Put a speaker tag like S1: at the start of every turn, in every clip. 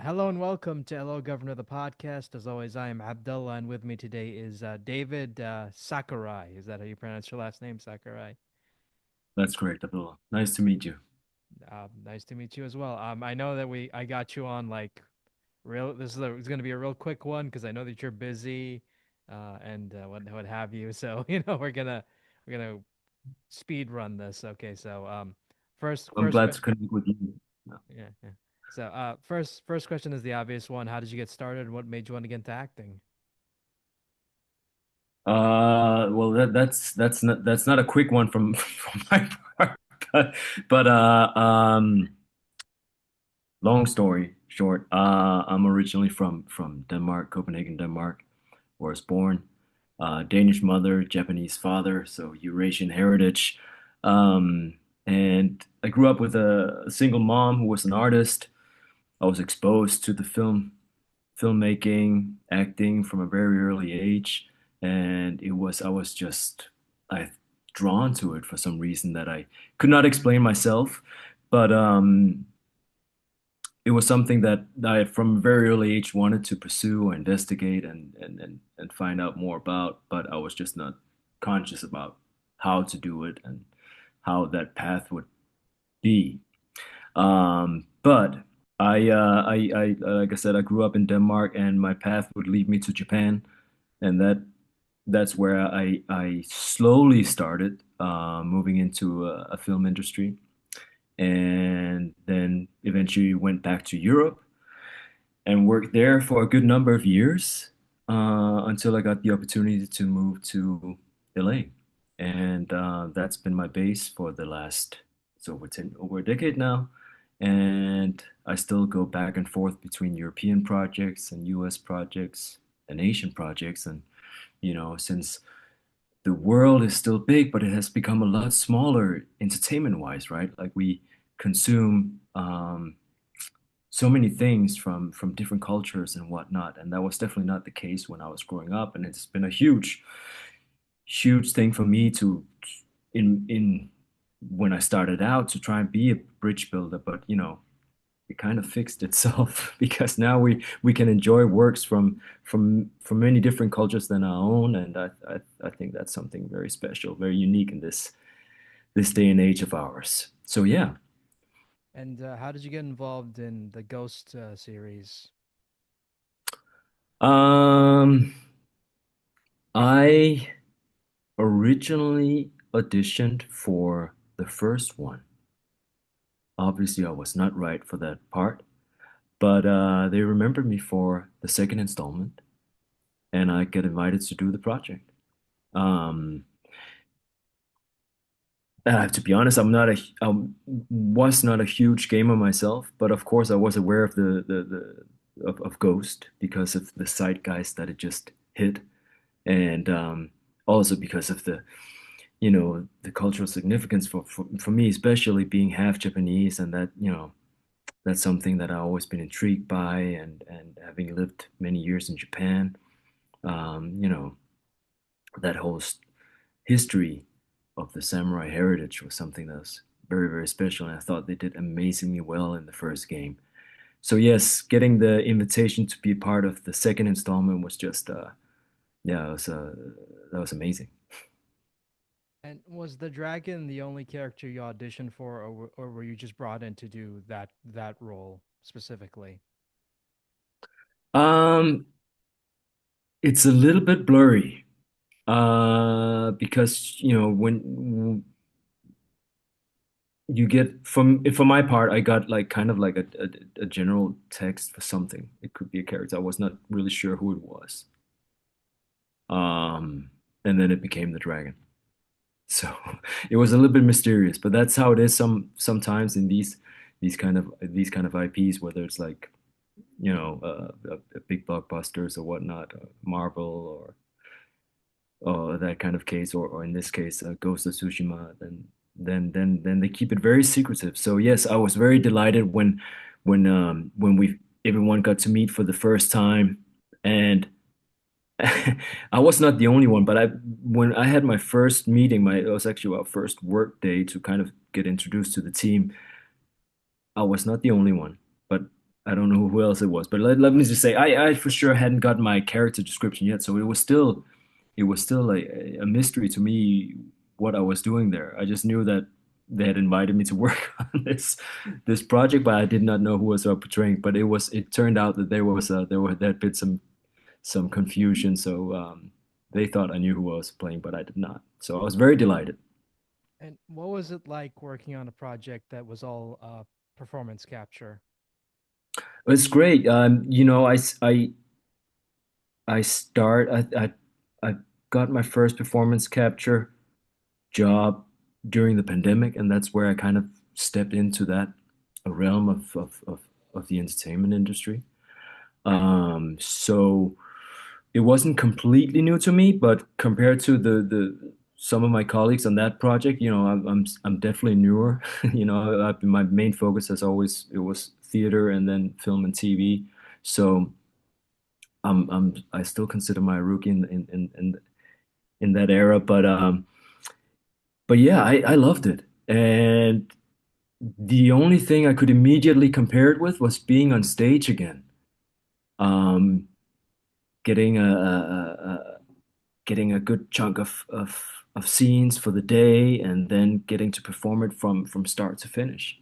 S1: Hello and welcome to Hello Governor, the podcast. As always, I am Abdullah, and with me today is David Sakurai. Is that how you pronounce your last name, Sakurai?
S2: That's correct, Abdullah. Nice to meet you.
S1: Nice to meet you as well. I know that I got you on like real. It's going to be a real quick one because I know that you're busy, and what have you. So we're gonna speed run this. Okay, so first
S2: I'm
S1: first
S2: glad
S1: que-
S2: to connect with you.
S1: yeah, yeah. So first question is the obvious one. How did you get started? What made you want to get into acting?
S2: Well, that's not a quick one from from my part, but long story short, I'm originally from Denmark, Copenhagen, Denmark, where I was born. Danish mother, Japanese father, so Eurasian heritage. Um, and I grew up with a single mom who was an artist. I was exposed to the filmmaking, acting from a very early age, and I was just I drawn to it for some reason that I could not explain myself, but it was something that I from a very early age wanted to pursue or investigate and find out more about, but I was just not conscious about how to do it and how that path would be. But like I said, I grew up in Denmark, and my path would lead me to Japan, and that's where I slowly started moving into a film industry, and then eventually went back to Europe and worked there for a good number of years until I got the opportunity to move to LA, and that's been my base for the last it's over a decade now, and I still go back and forth between European projects and US projects and Asian projects. And since the world is still big, but it has become a lot smaller entertainment wise, right? Like we consume so many things from different cultures and whatnot, and that was definitely not the case when I was growing up. And it's been a huge thing for me to in when I started out to try and be a bridge builder, but it kind of fixed itself because now we can enjoy works from many different cultures than our own, and I think that's something very special, very unique in this day and age of ours. So yeah.
S1: And how did you get involved in the Ghost series?
S2: um I originally auditioned for the first one. Obviously, I was not right for that part, but they remembered me for the second installment, and I get invited to do the project. Um, to be honest, I was not a huge gamer myself, but of course I was aware of of Ghost because of the zeitgeist that it just hit, and also because of the cultural significance for me, especially being half Japanese, and that that's something that I've always been intrigued by, and having lived many years in Japan, um, you know, that whole history of the samurai heritage was something that was very, very special, and I thought they did amazingly well in the first game. So yes, getting the invitation to be part of the second installment was just yeah, that was amazing.
S1: And was the dragon the only character you auditioned for, or were you just brought in to do that role specifically?
S2: Um, it's a little bit blurry because when you get for my part, I got like kind of like a general text for something. It could be a character. I was not really sure who it was. Um, and then it became the dragon. So it was a little bit mysterious, but that's how it is sometimes in these kind of IPs, whether it's like a big blockbusters or whatnot, Marvel or that kind of case, or in this case, Ghost of Tsushima. Then they keep it very secretive. So yes, I was very delighted when we everyone got to meet for the first time, and I was not the only one, but when I had my first meeting, it was actually our first work day to kind of get introduced to the team. I was not the only one, but I don't know who else it was, but let me just say I for sure hadn't got my character description yet, so it was still a mystery to me what I was doing there. I just knew that they had invited me to work on this project, but I did not know who was portraying. But it turned out that there had been some confusion, so they thought I knew who I was playing, but I did not. So I was very delighted.
S1: And what was it like working on a project that was all performance capture?
S2: It's great. I start I got my first performance capture job during the pandemic, and that's where I kind of stepped into that realm of the entertainment industry. So it wasn't completely new to me, but compared to the some of my colleagues on that project, I'm definitely newer. My main focus has always it was theater and then film and TV. So I still consider my rookie in that era, but yeah, I loved it. And the only thing I could immediately compare it with was being on stage again. Um, getting getting a good chunk of scenes for the day and then getting to perform it from start to finish.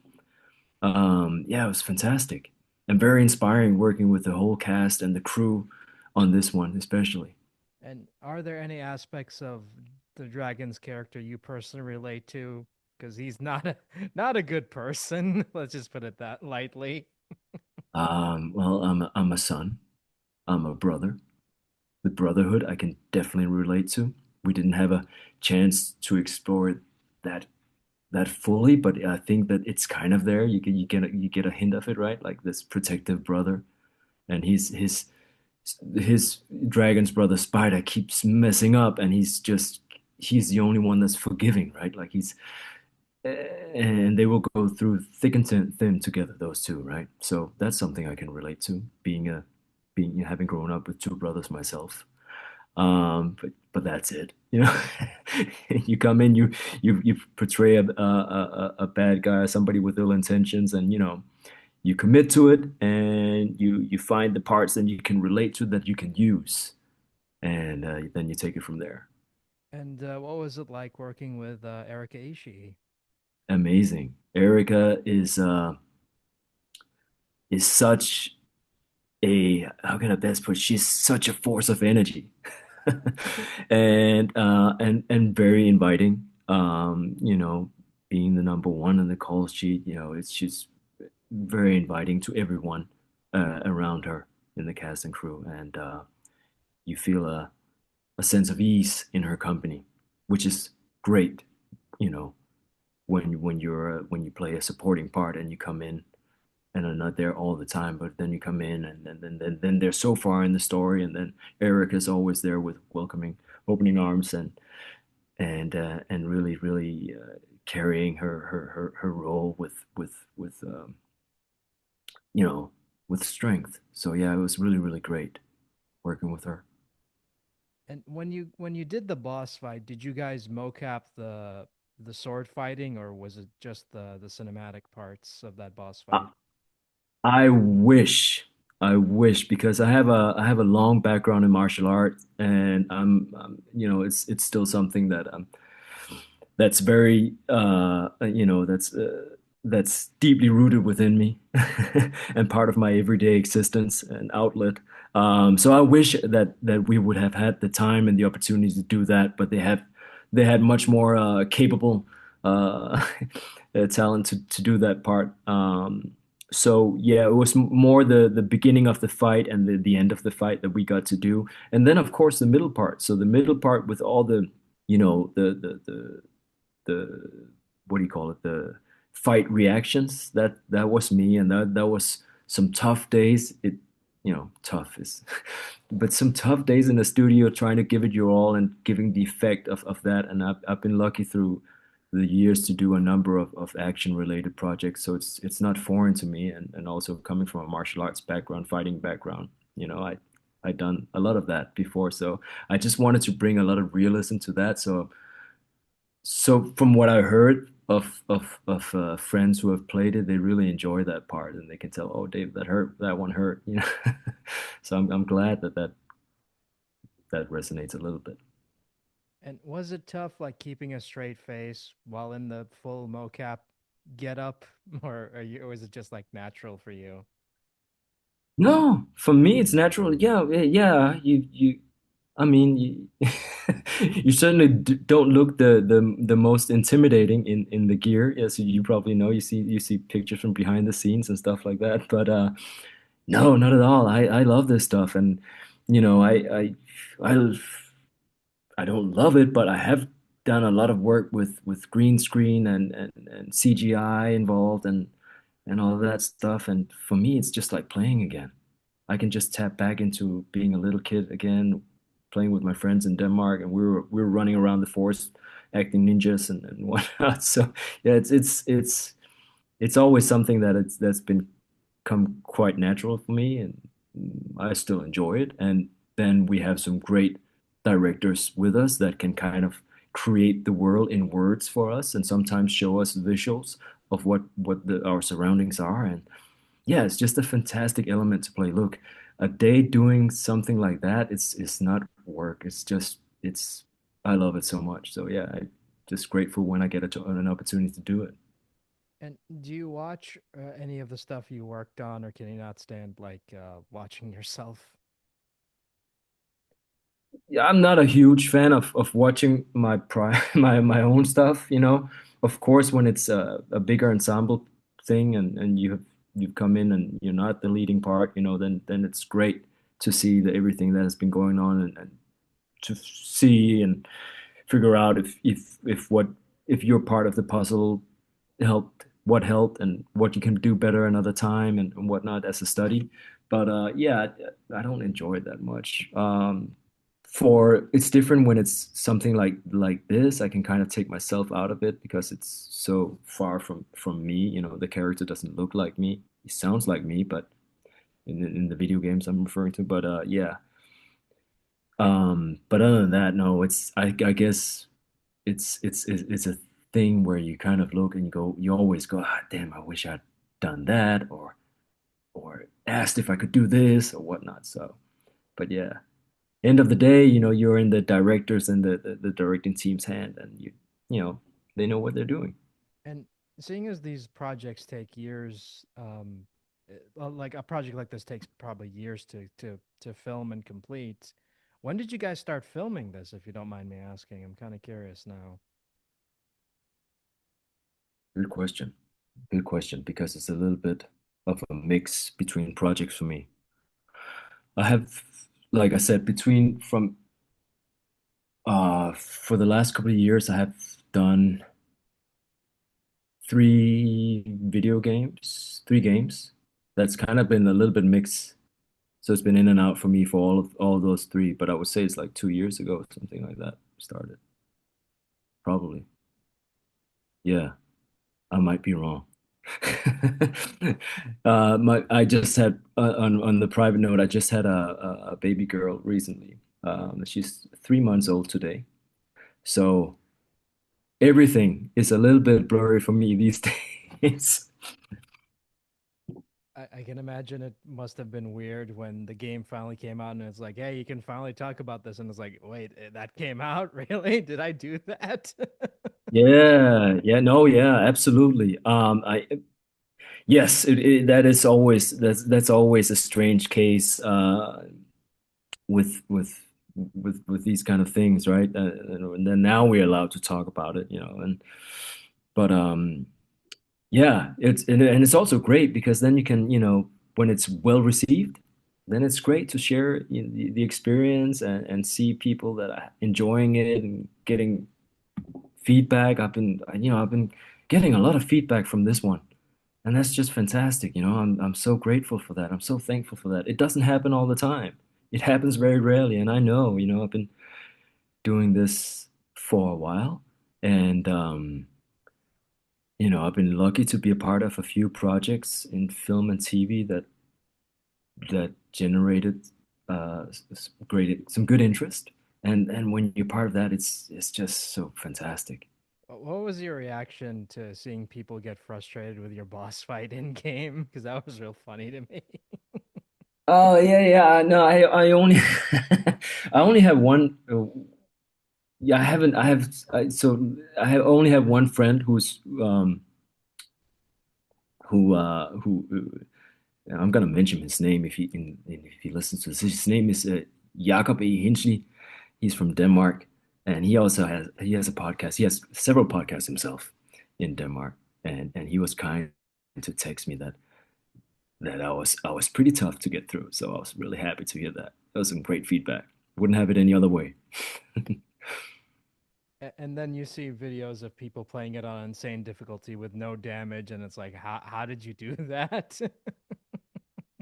S2: Yeah, it was fantastic and very inspiring working with the whole cast and the crew on this one, especially.
S1: And are there any aspects of the dragon's character you personally relate to? Because he's not a not a good person. Let's just put it that lightly.
S2: Well, I'm a son, I'm a brother. The brotherhood I can definitely relate to. We didn't have a chance to explore that that fully, but I think that it's kind of there. You get a hint of it, right? Like this protective brother, and his dragon's brother Spider keeps messing up, and he's the only one that's forgiving, right? Like and they will go through thick and thin together, those two, right? So that's something I can relate to, being having grown up with two brothers myself. But that's it. You come in, you portray a bad guy, somebody with ill intentions, and you commit to it, and you find the parts that you can relate to that you can use, and then you take it from there.
S1: And what was it like working with Erika Ishii?
S2: Amazing. Erica is such a how can I best put? She's such a force of energy. And very inviting. Being the number one on the call sheet, it's just very inviting to everyone around her in the cast and crew, and you feel a sense of ease in her company, which is great. You know, when you play a supporting part and you come in and are not there all the time, but then you come in and then they're so far in the story, and then Eric is always there with welcoming, opening arms, and really carrying her role with you know with strength. So yeah, it was really great working with her.
S1: And when you did the boss fight, did you guys mocap the sword fighting, or was it just the cinematic parts of that boss
S2: I,
S1: fight?
S2: I wish. I wish because I have a long background in martial arts, and it's still something that that's very that's deeply rooted within me and part of my everyday existence and outlet. So I wish that we would have had the time and the opportunity to do that, but they had much more capable uh, talent to do that part. So yeah, it was more the beginning of the fight and the end of the fight that we got to do, and then of course the middle part. So the middle part with all the the what do you call it, the fight reactions, that was me, and that was some tough days. Tough is but some tough days in the studio trying to give it your all and giving the effect of that. And I've been lucky through the years to do a number of action related projects, so it's not foreign to me, and also coming from a martial arts background, fighting background, I done a lot of that before, so I just wanted to bring a lot of realism to that. So from what I heard, of friends who have played it, they really enjoy that part, and they can tell, oh, Dave, that hurt, that one hurt, you know. So I'm glad that resonates a little bit.
S1: And was it tough, like keeping a straight face while in the full mocap get up, or was it just like natural for you?
S2: No, for me, it's natural. Yeah, yeah. I mean, you certainly don't look the most intimidating in the gear. Yes, you probably know. You see pictures from behind the scenes and stuff like that. But no, not at all. I love this stuff, and you know, I I don't love it, but I have done a lot of work with green screen and CGI involved and all of that stuff. And for me, it's just like playing again. I can just tap back into being a little kid again, playing with my friends in Denmark, and we were running around the forest acting ninjas and whatnot. So yeah, it's always something that's been come quite natural for me, and I still enjoy it. And then we have some great directors with us that can kind of create the world in words for us, and sometimes show us visuals of our surroundings are. And yeah, it's just a fantastic element to play. Look, a day doing something like that, it's not work. It's I love it so much. So yeah, I just grateful when I get an opportunity to do it.
S1: And do you watch any of the stuff you worked on, or can you not stand like watching yourself?
S2: Yeah, I'm not a huge fan of watching my own stuff, you know. Of course, when it's a bigger ensemble thing and you've come in and you're not the leading part, you know, then it's great to see everything that has been going on and to see and figure out if you're part of the puzzle helped and what you can do better another time and whatnot as a study. But yeah, I don't enjoy it that much. For it's different when it's something like this. I can kind of take myself out of it because it's so far from me. You know, the character doesn't look like me. He sounds like me, but in the video games I'm referring to. But yeah. But other than that, no, I guess it's a thing where you kind of look and you always go, ah, damn, I wish I'd done that or asked if I could do this or whatnot. So, but yeah, end of the day, you know, you're in the directors and the directing team's hand, and you know they know what they're doing.
S1: And seeing as these projects take years, well, like a project like this takes probably years to film and complete. When did you guys start filming this, if you don't mind me asking? I'm kind of curious now.
S2: Good question. Good question, because it's a little bit of a mix between projects for me. I have, like I said, between from for the last couple of years, I have done three games. That's kind of been a little bit mixed. So it's been in and out for me for all of those three. But I would say it's like 2 years ago, something like that, started. Probably. Yeah, I might be wrong. I just had on the private note, I just had a baby girl recently. She's 3 months old today. So everything is a little bit blurry for me these days.
S1: I can imagine it must have been weird when the game finally came out and it's like, hey, you can finally talk about this. And it's like, wait, that came out? Really? Did I do that?
S2: Yeah, yeah, no, yeah, absolutely. I yes, that is always that's always a strange case with with these kind of things, right? And then now we're allowed to talk about it, you know. And but yeah, and it's also great because then you can, you know, when it's well received, then it's great to share the experience and see people that are enjoying it and getting feedback. I've been getting a lot of feedback from this one. And that's just fantastic, you know. I'm so grateful for that. I'm so thankful for that. It doesn't happen all the time. It happens very rarely, and I know, you know, I've been doing this for a while, and you know, I've been lucky to be a part of a few projects in film and TV that generated great some good interest. And when you're part of that, it's just so fantastic.
S1: What was your reaction to seeing people get frustrated with your boss fight in game? Because that was real funny to me.
S2: Oh yeah, yeah. No, I only I only have one. Yeah, I haven't. I have only have one friend who I'm gonna mention his name if he listens to this. His name is Jakob E. Hinchey. He's from Denmark, and he has a podcast. He has several podcasts himself in Denmark, and he was kind to text me that I was pretty tough to get through. So I was really happy to hear that. That was some great feedback. Wouldn't have it any other way.
S1: And then you see videos of people playing it on insane difficulty with no damage, and it's like, how did you do that?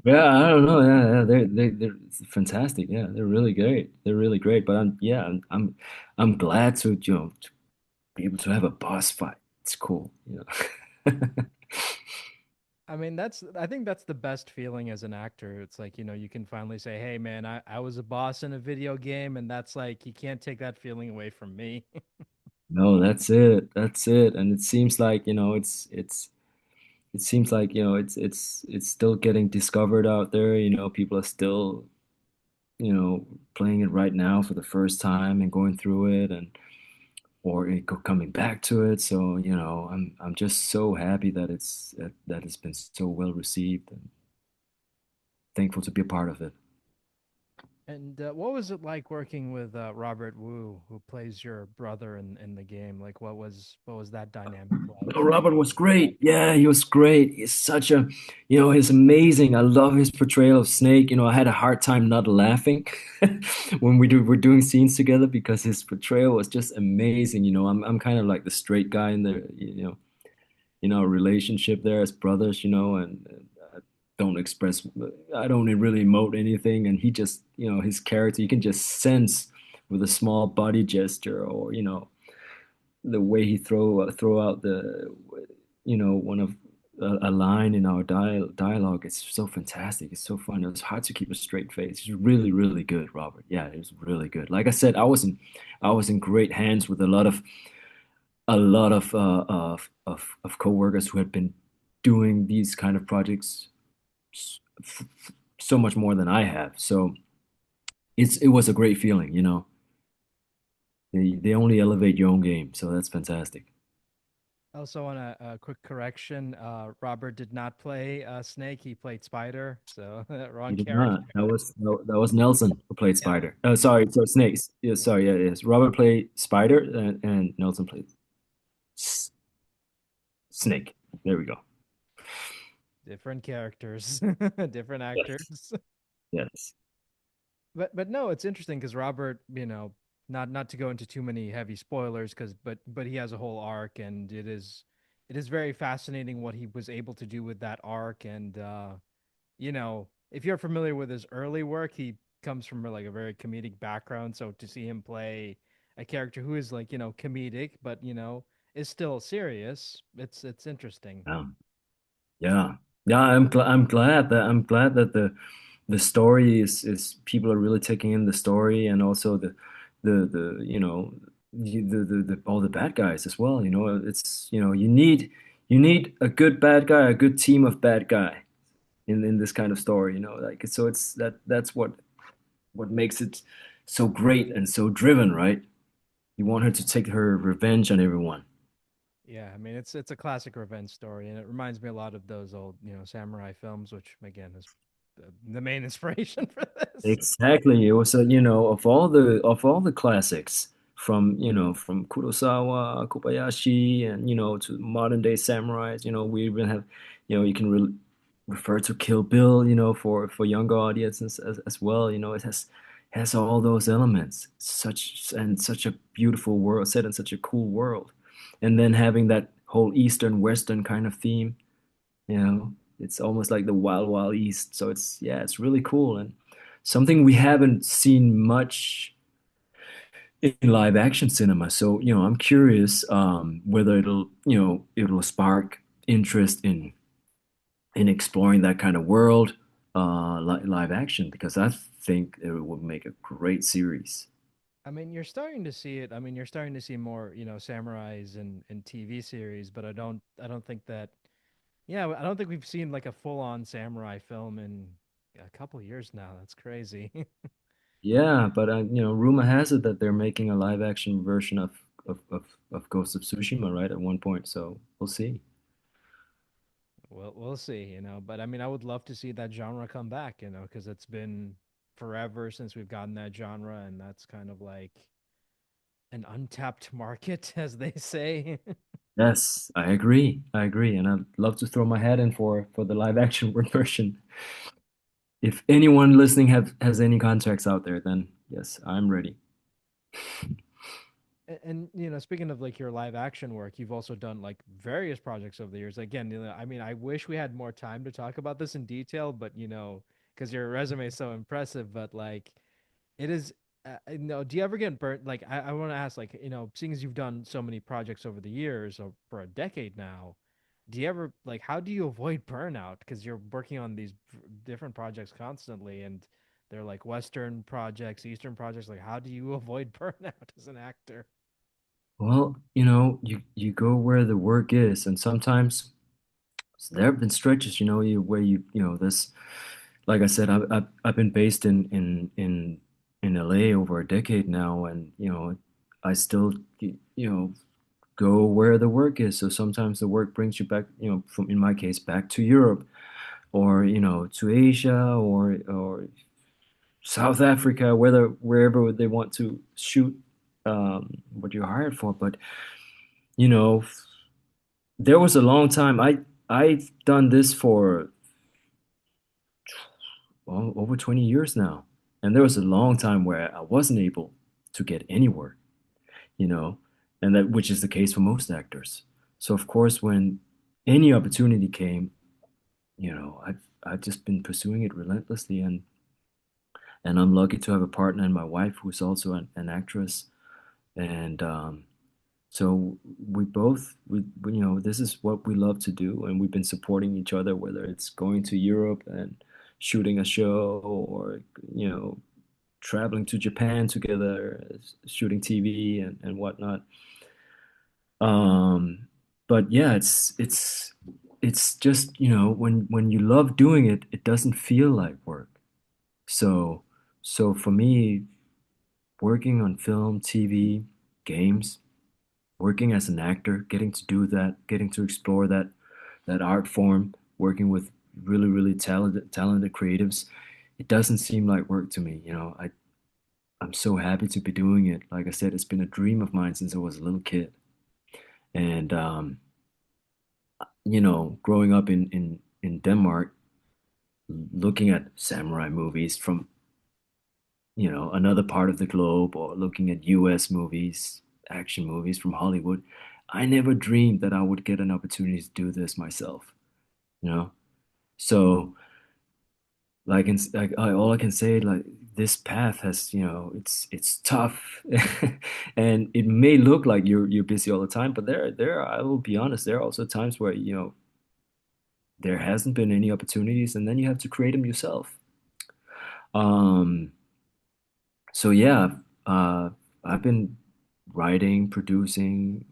S2: Yeah, I don't know. Yeah, yeah, they're fantastic. Yeah, they're really great. They're really great. But I'm glad to to be able to have a boss fight. It's cool, you know.
S1: I mean, I think that's the best feeling as an actor. It's like, you can finally say, hey man, I was a boss in a video game, and that's like you can't take that feeling away from me.
S2: No, that's it. That's it. And it seems like, it seems like, it's still getting discovered out there. People are still, playing it right now for the first time and going through it and or coming back to it. So, I'm just so happy that it's been so well received and thankful to be a part of it.
S1: And what was it like working with Robert Wu, who plays your brother in the game? Like, what was that dynamic
S2: Oh,
S1: like?
S2: Robert was great. Yeah, he was great. He's such a, he's amazing. I love his portrayal of Snake. I had a hard time not laughing when we're doing scenes together because his portrayal was just amazing. I'm kind of like the straight guy in the, relationship there as brothers, and I don't express, I don't really emote anything. And he just, his character, you can just sense with a small body gesture or, the way he throw out one of a line in our dialogue. It's so fantastic. It's so fun. It's hard to keep a straight face. It's really, really good, Robert. Yeah, it was really good. Like I said, I was in great hands with a lot of coworkers who had been doing these kind of projects so much more than I have. So it was a great feeling. They only elevate your own game, so that's fantastic.
S1: Also, on a quick correction, Robert did not play Snake. He played Spider, so
S2: He
S1: wrong
S2: did not.
S1: character.
S2: That was Nelson who played Spider. Sorry, so Snakes. Yeah, sorry, yeah, yes. Robert played Spider and Nelson played S Snake. There we go.
S1: Different characters, different
S2: Yes.
S1: actors.
S2: Yes.
S1: But no, it's interesting because Robert, not to go into too many heavy spoilers, because but he has a whole arc, and it is very fascinating what he was able to do with that arc. And if you're familiar with his early work, he comes from like a very comedic background. So to see him play a character who is like comedic, but is still serious, it's interesting.
S2: Yeah. Yeah. Yeah, I'm glad that the story is people are really taking in the story and also the all the bad guys as well. It's you need a good bad guy, a good team of bad guy in this kind of story. Like so that's what makes it so great and so driven, right? You want her to take her revenge on everyone.
S1: Yeah, I mean it's a classic revenge story, and it reminds me a lot of those old samurai films, which again is the main inspiration for this.
S2: Exactly. It was of all the classics from from Kurosawa, Kobayashi, and to modern day samurais. We even have you can refer to Kill Bill. For younger audiences as well. It has all those elements. Such a beautiful world set in such a cool world, and then having that whole Eastern Western kind of theme. It's almost like the Wild Wild East. So it's really cool and something we haven't seen much in live action cinema. So, I'm curious whether it'll spark interest in exploring that kind of world live action because I think it would make a great series.
S1: I mean, you're starting to see it. I mean, you're starting to see more, samurais in TV series, but I don't think that, yeah, I don't think we've seen like a full-on samurai film in a couple years now. That's crazy.
S2: Yeah, but rumor has it that they're making a live action version of Ghost of Tsushima, right, at one point. So we'll see.
S1: We'll see, but I mean, I would love to see that genre come back, because it's been forever since we've gotten that genre, and that's kind of like an untapped market, as they say.
S2: Yes, I agree. I agree, and I'd love to throw my hat in for the live action version. If anyone listening have has any contacts out there, then yes, I'm ready.
S1: And speaking of like your live action work, you've also done like various projects over the years. Again, I mean, I wish we had more time to talk about this in detail, but because your resume is so impressive, but like it is. No, do you ever get burnt? Like, I want to ask, like, seeing as you've done so many projects over the years, or for a decade now, do you ever like how do you avoid burnout? Because you're working on these different projects constantly, and they're like Western projects, Eastern projects. Like, how do you avoid burnout as an actor?
S2: Well, you go where the work is, and sometimes there have been stretches, where this, like I said, I've been based in LA over a decade now, and I still go where the work is. So sometimes the work brings you back, from in my case, back to Europe, or to Asia, or South Africa, wherever they want to shoot what you're hired for. But you know, there was a long time. I've done this for over 20 years now, and there was a long time where I wasn't able to get any work, you know, and that which is the case for most actors. So of course, when any opportunity came, I've just been pursuing it relentlessly, and I'm lucky to have a partner and my wife who's also an actress, and so we this is what we love to do, and we've been supporting each other, whether it's going to Europe and shooting a show, or you know traveling to Japan together, shooting TV and whatnot. Um, but yeah, it's just, when you love doing it, it doesn't feel like work. So so for me, working on film, TV, games, working as an actor, getting to do that, getting to explore that art form, working with really, really talented creatives, it doesn't seem like work to me. I'm so happy to be doing it. Like I said, it's been a dream of mine since I was a little kid. And growing up in Denmark, looking at samurai movies from, another part of the globe, or looking at US movies, action movies from Hollywood, I never dreamed that I would get an opportunity to do this myself, you know? So all I can say, like, this path has, it's tough, and it may look like you're busy all the time, but I will be honest, there are also times where there hasn't been any opportunities, and then you have to create them yourself. Um, so yeah, uh, I've been writing, producing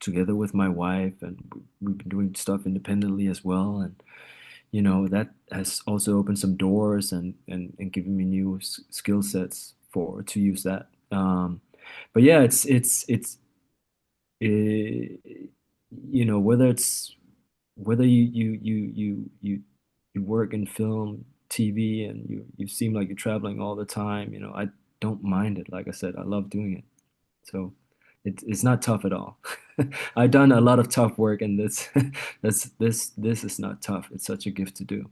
S2: together with my wife, and we've been doing stuff independently as well, and that has also opened some doors, and given me new skill sets for to use that. But yeah, whether whether you work in film, TV, and you seem like you're traveling all the time, I don't mind it. Like I said, I love doing it. So it's not tough at all. I've done a lot of tough work, and this is not tough. It's such a gift to do.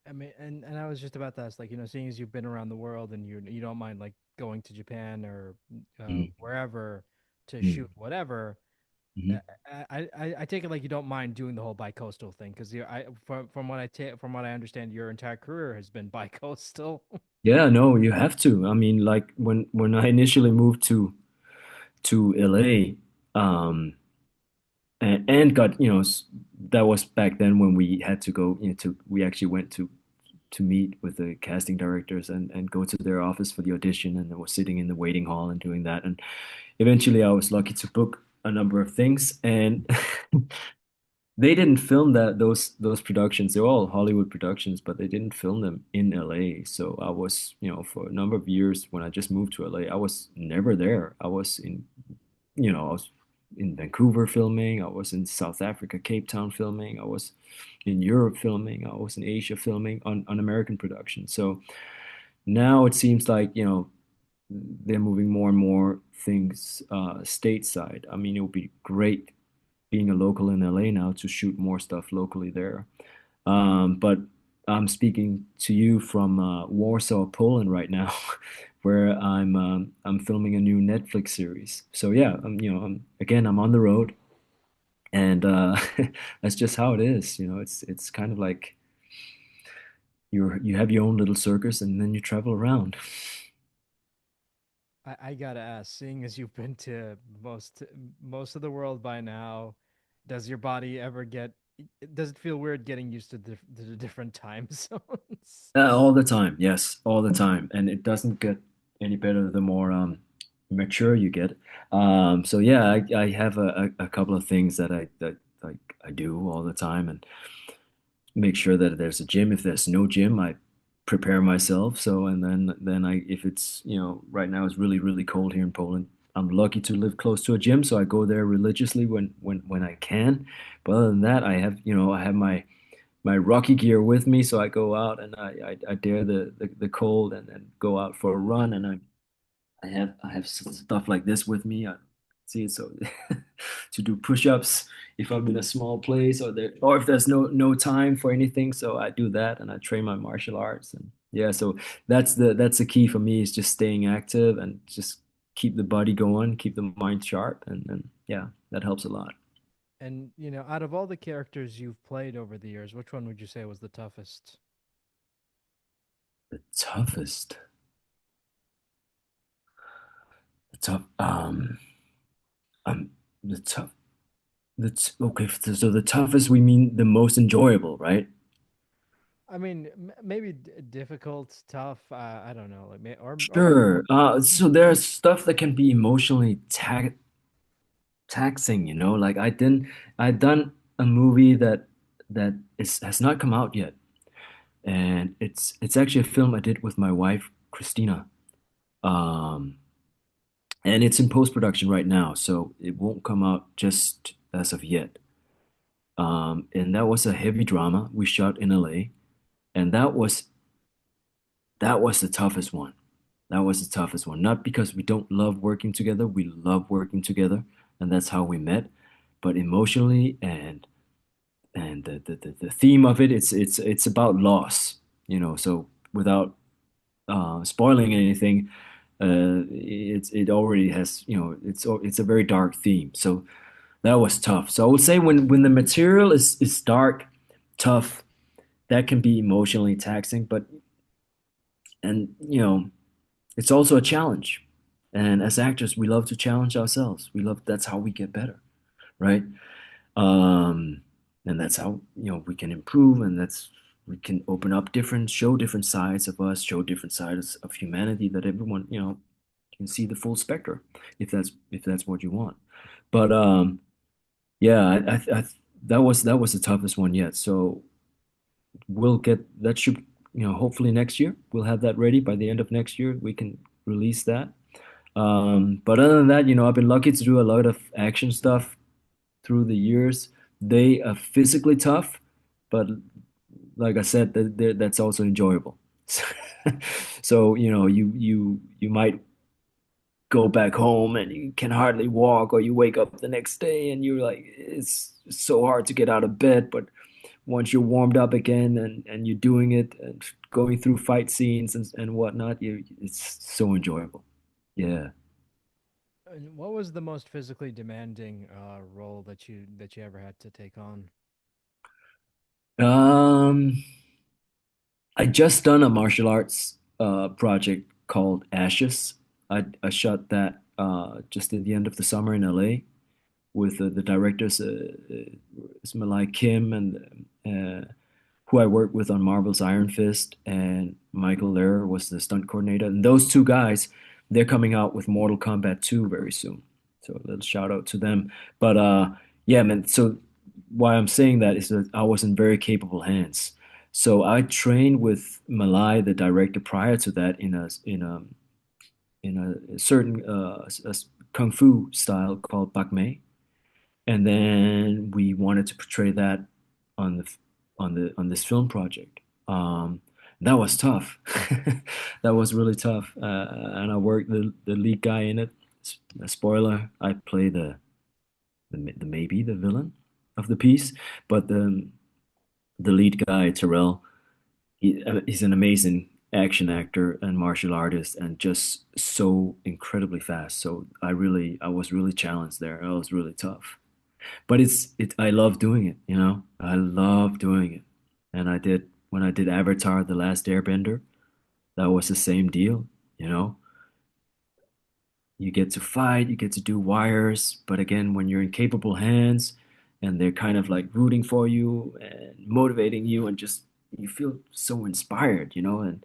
S1: I mean, and I was just about to ask, like, seeing as you've been around the world and you don't mind like going to Japan or
S2: Mhm.
S1: wherever to
S2: Mhm.
S1: shoot whatever.
S2: Mhm.
S1: I take it like you don't mind doing the whole bicoastal thing because you I from what I understand, your entire career has been bicoastal.
S2: Yeah, no, you have to. I mean, like when I initially moved to LA, and got, that was back then when we had to go, we actually went to to meet with the casting directors and go to their office for the audition, and I was sitting in the waiting hall and doing that. And eventually I was lucky to book a number of things, and they didn't film those productions. They're all Hollywood productions, but they didn't film them in LA. So I was, for a number of years when I just moved to LA, I was never there. I was in Vancouver filming, I was in South Africa, Cape Town filming, I was in Europe filming, I was in Asia filming on American production. So now it seems like, they're moving more and more things stateside. I mean, it would be great being a local in LA now to shoot more stuff locally there. But I'm speaking to you from Warsaw, Poland right now, where I'm filming a new Netflix series. So yeah, I'm on the road, and that's just how it is. It's kind of like you have your own little circus, and then you travel around.
S1: I gotta ask, seeing as you've been to most of the world by now, does your body ever get? Does it feel weird getting used to the different time zones?
S2: All the time, yes, all the time, and it doesn't get any better the more mature you get. So yeah, I have a couple of things that like I do all the time, and make sure that there's a gym. If there's no gym, I prepare myself. So and then I if it's right now it's really cold here in Poland. I'm lucky to live close to a gym, so I go there religiously when I can. But other than that, I have my Rocky gear with me, so I go out and I dare the cold and then go out for a run. And I have stuff like this with me. I see it so to do push-ups if I'm in a small place or if there's no time for anything. So I do that and I train my martial arts. And yeah, so that's the key for me is just staying active and just keep the body going, keep the mind sharp, and yeah, that helps a lot.
S1: And out of all the characters you've played over the years, which one would you say was the toughest?
S2: The toughest, the tough, um, the tough. That's okay. So the toughest, we mean the most enjoyable, right?
S1: I mean, maybe difficult, tough. I don't know, like or maybe
S2: Sure. So there's stuff that can be emotionally taxing, Like I done a movie that has not come out yet, and it's actually a film I did with my wife, Christina. Um, and it's in post-production right now, so it won't come out just as of yet. And that was a heavy drama we shot in LA, and that was the toughest one. That was the toughest one. Not because we don't love working together. We love working together, and that's how we met. But emotionally and the theme of it, it's about loss, So without spoiling anything, it already has, it's a very dark theme. So that was tough. So I would say when the material is dark, tough, that can be emotionally taxing, but and it's also a challenge. And as actors, we love to challenge ourselves. That's how we get better, right? Um, and that's how, we can improve, and we can show different sides of us, show different sides of humanity that everyone, can see the full spectrum if that's what you want. But yeah, that was the toughest one yet. So we'll get that should, hopefully next year we'll have that ready by the end of next year. We can release that. But other than that, I've been lucky to do a lot of action stuff through the years. They are physically tough, but like I said, that's also enjoyable. So, you might go back home and you can hardly walk, or you wake up the next day and you're like, it's so hard to get out of bed. But once you're warmed up again and you're doing it and going through fight scenes and whatnot, it's so enjoyable. Yeah.
S1: And what was the most physically demanding role that you ever had to take on?
S2: Um, I just done a martial arts project called Ashes. I shot that just at the end of the summer in LA with the directors Malai Kim and who I worked with on Marvel's Iron Fist, and Michael Lehrer was the stunt coordinator. And those two guys, they're coming out with Mortal Kombat 2 very soon. So a little shout out to them. But yeah, man. So why I'm saying that is that I was in very capable hands. So I trained with Malai, the director, prior to that in a certain kung fu style called Bak Mei, and then we wanted to portray that on on this film project. That was tough. That was really tough. And I worked the lead guy in it. Spoiler: I play the maybe the villain of the piece, but the lead guy Terrell, he's an amazing action actor and martial artist, and just so incredibly fast. So I was really challenged there. It was really tough. But I love doing it, you know? I love doing it. And I did when I did Avatar: The Last Airbender, that was the same deal, you know? You get to fight, you get to do wires, but again, when you're in capable hands and they're kind of like rooting for you and motivating you and just you feel so inspired, you know, and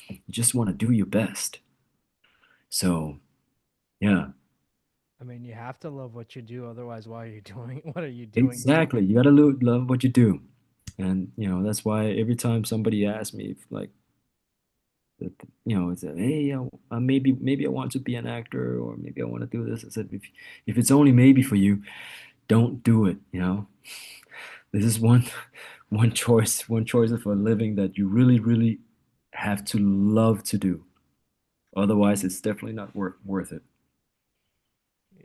S2: you just want to do your best. So, yeah,
S1: I mean, you have to love what you do, otherwise, why are you doing? What are you doing?
S2: exactly. You gotta love what you do. And, you know, that's why every time somebody asks me, if, like, you know, it's a, hey, maybe I want to be an actor or maybe I want to do this. I said, if it's only maybe for you, don't do it. You know, this is one choice of a living that you really have to love to do. Otherwise, it's definitely not worth it.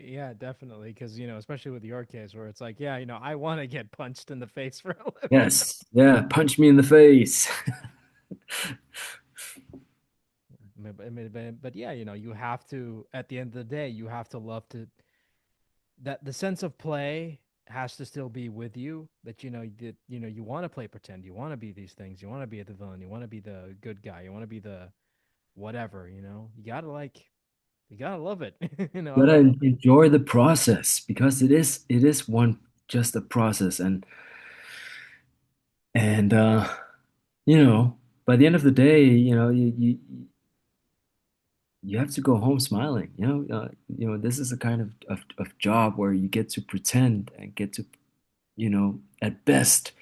S1: Yeah, definitely. Because, especially with your case where it's like, yeah, I want to get punched in the face for a living.
S2: Yes, yeah, punch me in the face.
S1: But yeah, you have to, at the end of the day, you have to love to, that the sense of play has to still be with you, that, you want to play pretend, you want to be these things, you want to be the villain, you want to be the good guy, you want to be the whatever, you gotta love it,
S2: You gotta
S1: otherwise.
S2: enjoy the process because it is one just a process and you know, by the end of the day, you know, you have to go home smiling. You know, this is a kind of job where you get to pretend and get to, you know, at best,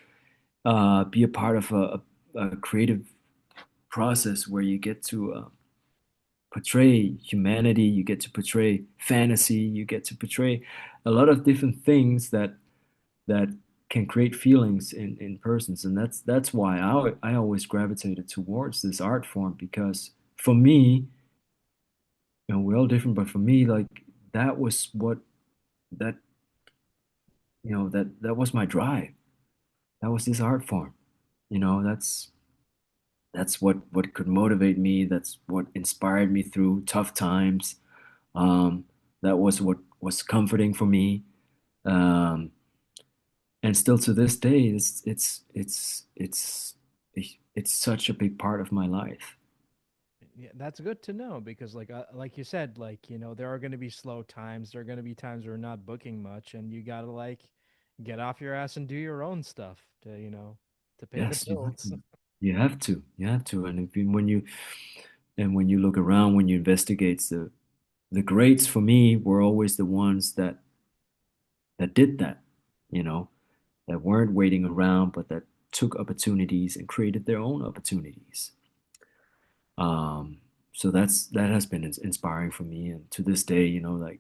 S2: be a part of a creative process where you get to portray humanity, you get to portray fantasy, you get to portray a lot of different things that can create feelings in persons, and that's why I always gravitated towards this art form because for me, you know, we're all different, but for me, like that was what that you know that was my drive. That was this art form. You know, that's what could motivate me. That's what inspired me through tough times. Um, that was what was comforting for me. Um, and still to this day, it's such a big part of my life.
S1: Yeah, that's good to know because, like you said, there are going to be slow times. There are going to be times where we're not booking much, and you got to get off your ass and do your own stuff to to pay the
S2: Yes, you have
S1: bills.
S2: to. You have to. And when you look around, when you investigate the greats for me were always the ones that did that, you know, that weren't waiting around, but that took opportunities and created their own opportunities. Um, so that has been inspiring for me, and to this day, you know, like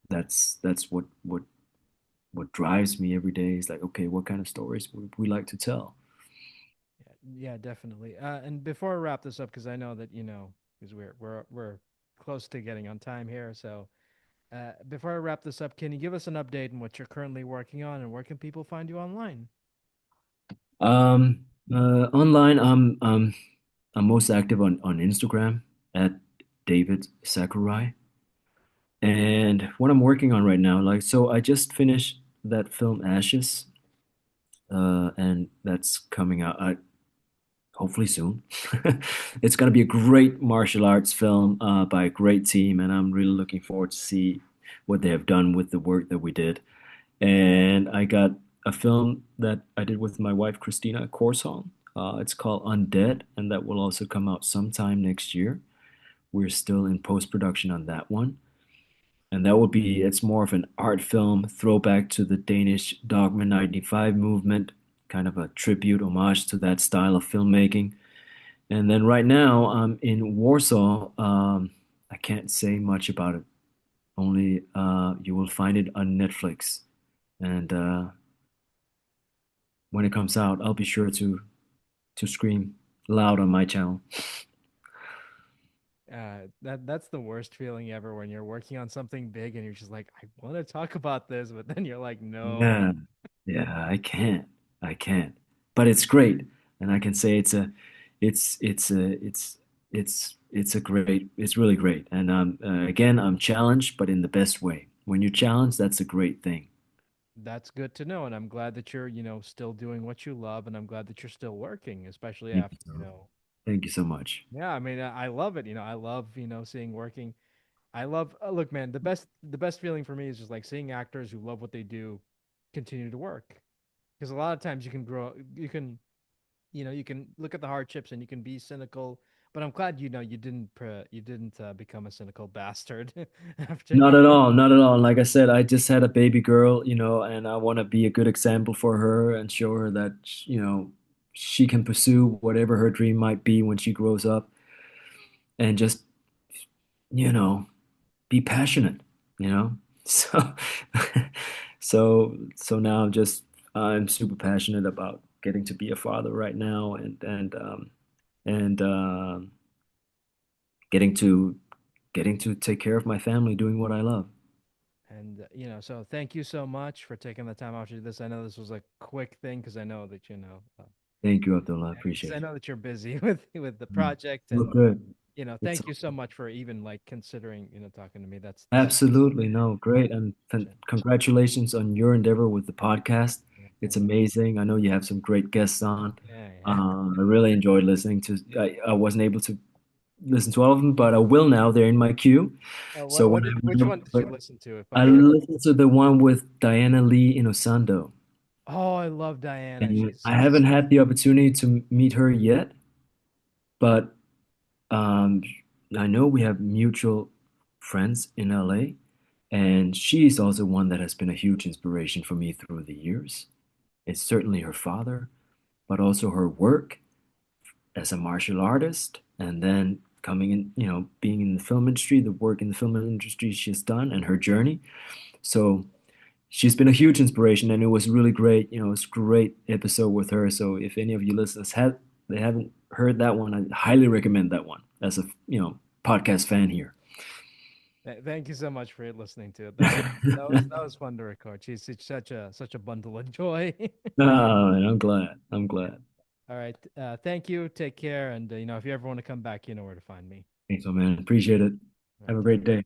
S2: that's what drives me every day. Is like, okay, what kind of stories would we like to tell?
S1: Yeah, definitely. And before I wrap this up, because I know that because we're close to getting on time here, so before I wrap this up, can you give us an update on what you're currently working on and where can people find you online?
S2: Online, I'm most active on Instagram at David Sakurai. And what I'm working on right now, like, so I just finished that film Ashes, and that's coming out hopefully soon. It's gonna be a great martial arts film by a great team, and I'm really looking forward to see what they have done with the work that we did. And I got a film that I did with my wife Christina Corsall. It's called Undead, and that will also come out sometime next year. We're still in post-production on that one. And that will be, it's more of an art film throwback to the Danish Dogma 95 movement, kind of a tribute, homage to that style of filmmaking. And then right now I'm in Warsaw. I can't say much about it. Only you will find it on Netflix. And when it comes out, I'll be sure to scream loud on my channel.
S1: That's the worst feeling ever when you're working on something big and you're just like, I want to talk about this, but then you're like, no.
S2: Yeah, yeah, I can't. I can't. But it's great. And I can say it's a great, it's really great. And again, I'm challenged, but in the best way. When you're challenged, that's a great thing.
S1: That's good to know, and I'm glad that you're, still doing what you love, and I'm glad that you're still working, especially
S2: Thank you
S1: after,
S2: so, thank you so much.
S1: yeah, I mean, I love it. I love, seeing working. I love, look, man, the best feeling for me is just like seeing actors who love what they do continue to work. Because a lot of times you can look at the hardships and you can be cynical, but I'm glad, you didn't become a cynical bastard after.
S2: Not at all, not at all. Like I said, I just had a baby girl, and I want to be a good example for her and show her that, she can pursue whatever her dream might be when she grows up and just, you know, be passionate, you know? So, so now I'm super passionate about getting to be a father right now and getting to getting to take care of my family doing what I love.
S1: And so thank you so much for taking the time out to do this. I know this was a quick thing because I know that
S2: Thank you, Abdullah. I
S1: because
S2: appreciate
S1: I
S2: it.
S1: know that you're busy with the
S2: Mm.
S1: project,
S2: Look
S1: and
S2: good. It's
S1: thank you so much for even like considering talking to me. That's
S2: absolutely no, great. And congratulations on your endeavor with the podcast.
S1: yeah,
S2: It's
S1: thank
S2: amazing. I know you have some great guests on.
S1: you. Yeah, yeah.
S2: I really enjoyed listening to, I wasn't able to listen to all of them, but I will now. They're in my queue. So
S1: Which one did you listen to? If
S2: I
S1: I
S2: listened to the one with Diana Lee Inosanto.
S1: Oh, I love Diana.
S2: And I
S1: She's
S2: haven't had the opportunity to meet her yet, but um, I know we have mutual friends in LA, and she's also one that has been a huge inspiration for me through the years. It's certainly her father, but also her work as a martial artist, and then coming in, being in the film industry, the work in the film industry she's done, and her journey. So she's been a huge inspiration, and it was really great. It's a great episode with her. So if any of you listeners they haven't heard that one, I highly recommend that one as a podcast fan here.
S1: Thank you so much for listening to it. That was fun to record. She's such a bundle of joy.
S2: Oh, and I'm glad. I'm glad.
S1: All right. Thank you. Take care. And if you ever want to come back, you know where to find me.
S2: Thanks, my man. Appreciate it.
S1: All
S2: Have
S1: right.
S2: a
S1: Take
S2: great day.